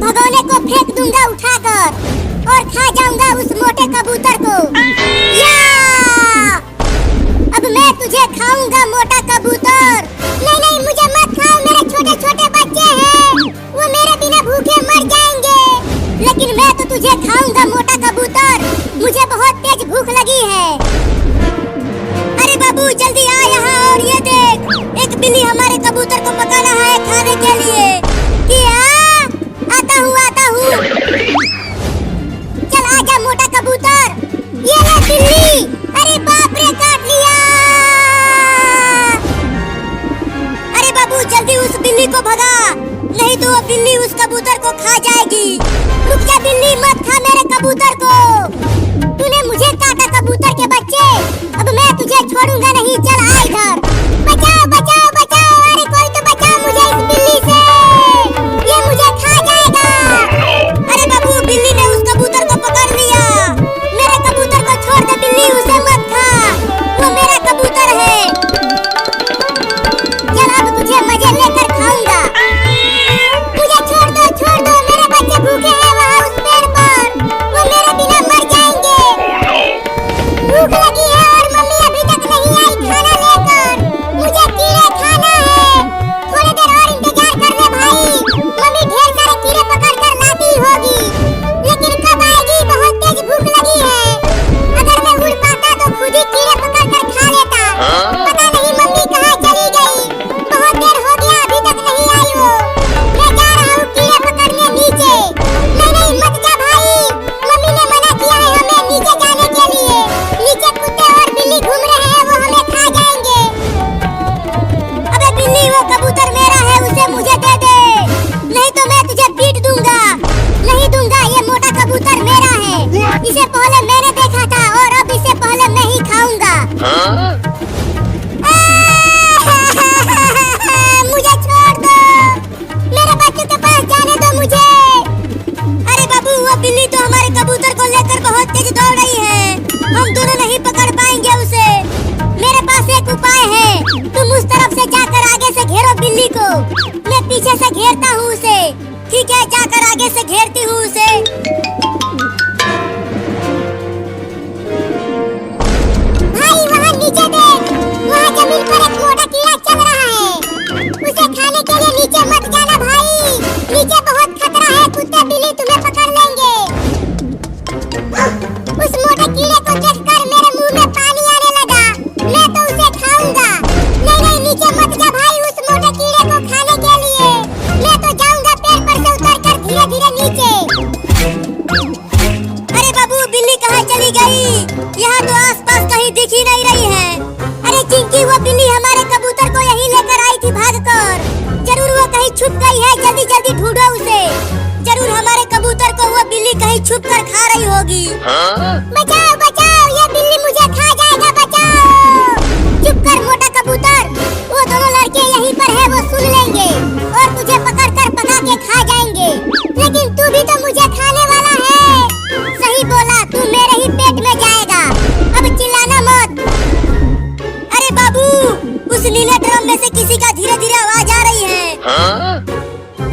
भगोने को फेंक दूंगा उठाकर और खा जाऊंगा उस मोटे कबूतर को। या! अब मैं तुझे खाऊंगा मोटा कबूतर। नहीं नहीं, मुझे मत खाओ, मेरे छोटे छोटे बच्चे हैं, वो मेरे बिना भूखे मर जाएंगे। लेकिन मैं तो तुझे खाऊंगा मोटा कबूतर, मुझे बहुत तेज भूख लगी है। अरे बाबू जल्दी आ यहाँ और ये देख, एक बिल्ली हमारे कबूतर को पका रहा है खाने के लिए। आता हूँ। चल आजा मोटा कबूतर, ये ले बिल्ली। अरे बाप रे, काट लिया। अरे बाबू जल्दी उस बिल्ली को भगा, नहीं तो वो बिल्ली उस कबूतर को खा जाएगी। रुक जा बिल्ली, मत खा मेरे कबूतर को। तूने मुझे काटा कबूतर के बच्चे, अब मैं तुझे छोड़ूंगा नहीं। चल आ इधर, बचाओ बचाओ बचाओ, अरे कोई तो बचाओ मुझे इस बिल्ली से, ये मुझे खा जाएगा। अरे बाबू बिल्ली ने उस कबूतर को पकड़ लिया, मेरे कबूतर को छोड़ दे बिल्ली, उसे मत खा, वो मेरा कबूतर है। चल अब तुझे मजे लेकर खाऊंगा। मुझे छोड़ दो, मेरे बच्चे भूखे हैं वहाँ उस पेड़ पर, वो मेरे बिना मर जाएंगे। भूख लगी है और मम्मी अभी तक नहीं आई खाना लेकर, मुझे कीड़े खाना है। थोड़ी देर और इंतजार कर ले भाई, मम्मी ढेर सारे कीड़े पकड़ कर लाती होगी, लेकिन कब आएगी, बहुत तेज भूख लगी है। अगर मैं उड़ पाता तो खुद ही कीड़े पकड़ कर खा लेता। पता नहीं मम्मी कहाँ चली गई, बहुत देर हो गया अभी तक नहीं आई वो। मैं जा रहा हूँ कीड़े पकड़ने नीचे। नहीं नहीं मत जा भाई, मम्मी ने मना किया है हमें नीचे जाने के लिए, नीचे कुत्ते और बिल्ली घूम रहे हैं, वो हमें खा जाएंगे। अबे बिल्ली, वो कबूतर मेरा है, उसे मुझे दे दे, नहीं तो मैं तुझे पीट दूंगा। नहीं दूंगा, ये मोटा कबूतर मेरा है, इसे पहले मैंने देखा था और अब इसे पहले मैं ही खाऊंगा। मुझे छोड़ दो, मेरे बच्चों के पास जाने दो मुझे। अरे बाबू वो बिल्ली तो हमारे कबूतर को लेकर बहुत तेज दौड़ रही है, हम दोनों नहीं पकड़ पाएंगे उसे। मेरे पास एक उपाय है, तुम उस तरफ से जाकर आगे से घेरो बिल्ली को, मैं पीछे से घेरता हूँ उसे। ठीक है, जाकर आगे से घेरती हूँ उसे। भाई वहाँ नीचे देख, वहाँ जमीन पर एक मोटा कीड़ा चल रहा है, उसे खाने के लिए नीचे मत जाना भाई, नीचे बहुत खतरा है, कुत्ते बिल्ली तुम्हें पकड़ लेंगे। उस मोटे कीड़े को देखकर मेरे मुंह में पानी आने लगा, मैं तो उसे खाऊंगा। नहीं नहीं नीचे मत जा भाई उस मोटे कीड़े को खाने के लिए, मैं तो जाऊंगा पेड़ पर से उतरकर धीरे धीरे नीचे। अरे बाबू बिल्ली कहाँ चली गई, यहाँ तो आसपास कहीं दिख ही नहीं रही है। अरे चिंकी, वो बिल्ली हमारे कबूतर को यहीं लेकर आई थी भागकर, जरूर वो कहीं छुप गई है, जल्दी जल्दी ढूंढो उसे, जरूर हमारे कबूतर को वो बिल्ली कहीं छुप कर खा रही होगी। बचाओ बचाओ, ये बिल्ली मुझे खा जाएगा, बचाओ। चुप कर मोटा कबूतर, वो दोनों लड़के यहीं पर है, वो सुन लेंगे और तुझे पकड़ कर पका के खा जाएंगे। लेकिन तू भी तो मुझे खाने वाला है। सही बोला, तू मेरे ही पेट में जाएगा, अब चिल्लाना मत। अरे बाबू उस नीले ड्रम में से किसी का धीरे धीरे आवाज आ रही है।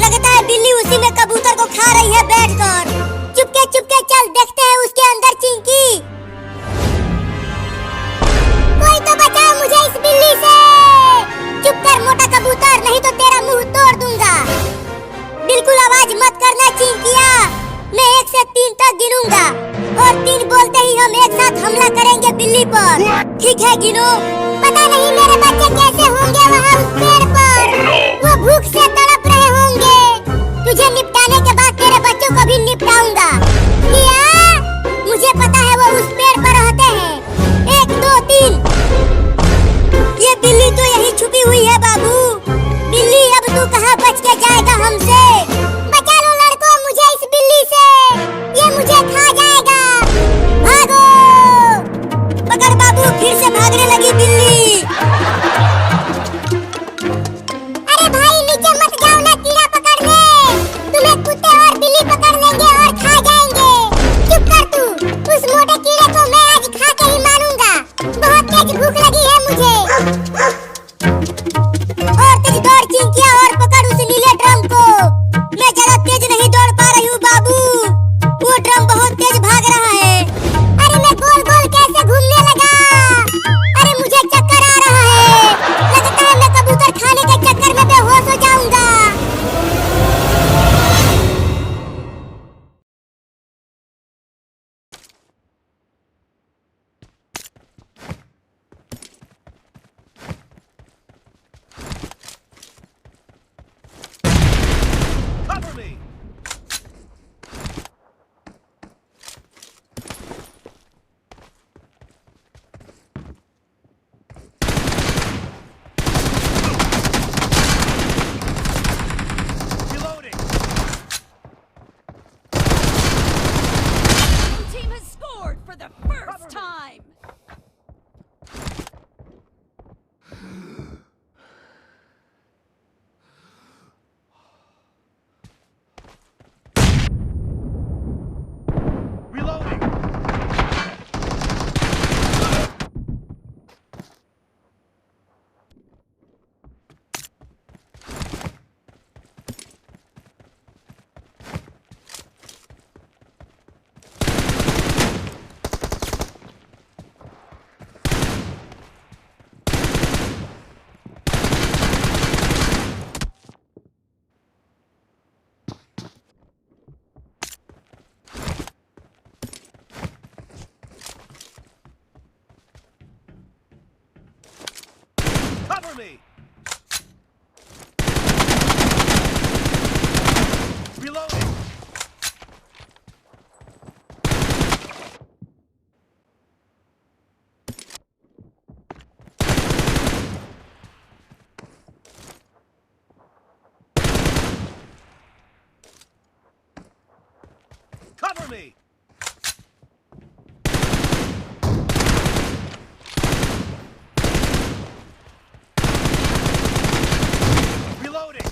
लगता है बिल्ली उसी में कबूतर को खा रही है बैठकर। चुपके चल देखते हैं उसके अंदर चिंकी। कोई तो बचाओ मुझे इस बिल्ली से। चुप कर मोटा कबूतर, नहीं तो तेरा मुंह तोड़ दूंगा। बिल्कुल आवाज मत करना चिंकिया, मैं 1 से 3 तक गिनूंगा और 3 बोलते ही हम एक साथ हमला करेंगे बिल्ली पर। ठीक है, गिनो। पता नहीं मेरे बच्चे कैसे होंगे वहाँ उस पेड़ पर, वो भूख से तड़प रहे होंगे। तुझे निपटाने के बाद तेरे बच्चों को भी निपटाऊंगा। क्या? मुझे पता है वो उस पेड़ पर रहते हैं। 1 2 3। ये बिल्ली तो यहीं छुपी हुई है बाबू। बिल्ली अब तू कहाँ बच के जाएगा हमसे? बचा लो लड़कों मुझे इस बिल्ली से, ये मुझे खा जाएगा। भागो! पकड़ बाबू, फिर से भागने लगी बिल्ली। अरे भाई नीचे मत जा। me! Reloading! Cover me! Reloading!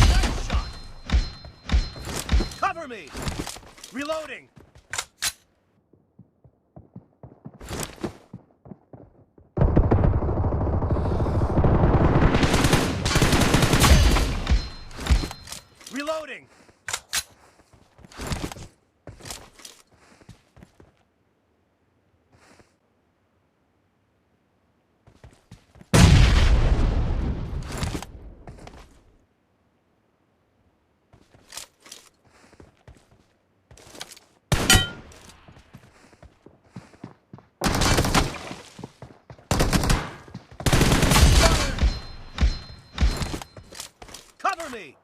Nice shot! Cover me! Reloading! Reloading! Cover me!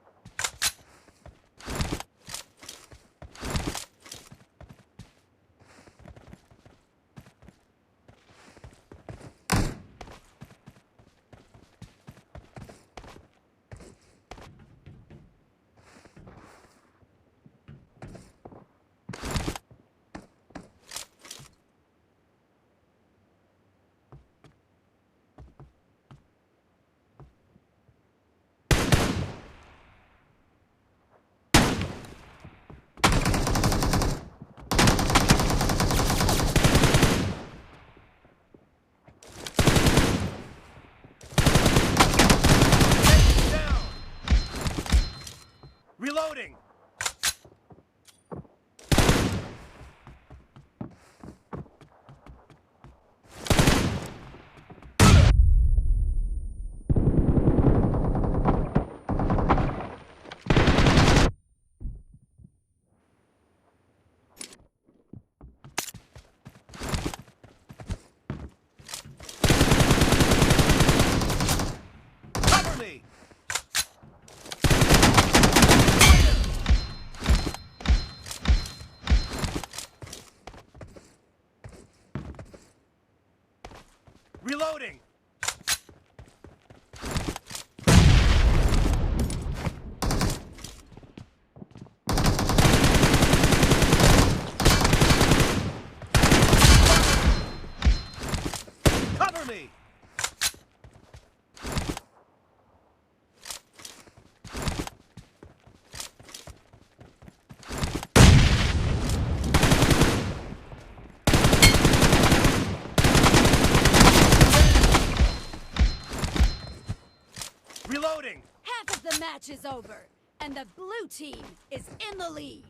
Down! Reloading! Cover me! Reloading! Cover me! Reloading! Half of the match is over, and the blue team is in the lead.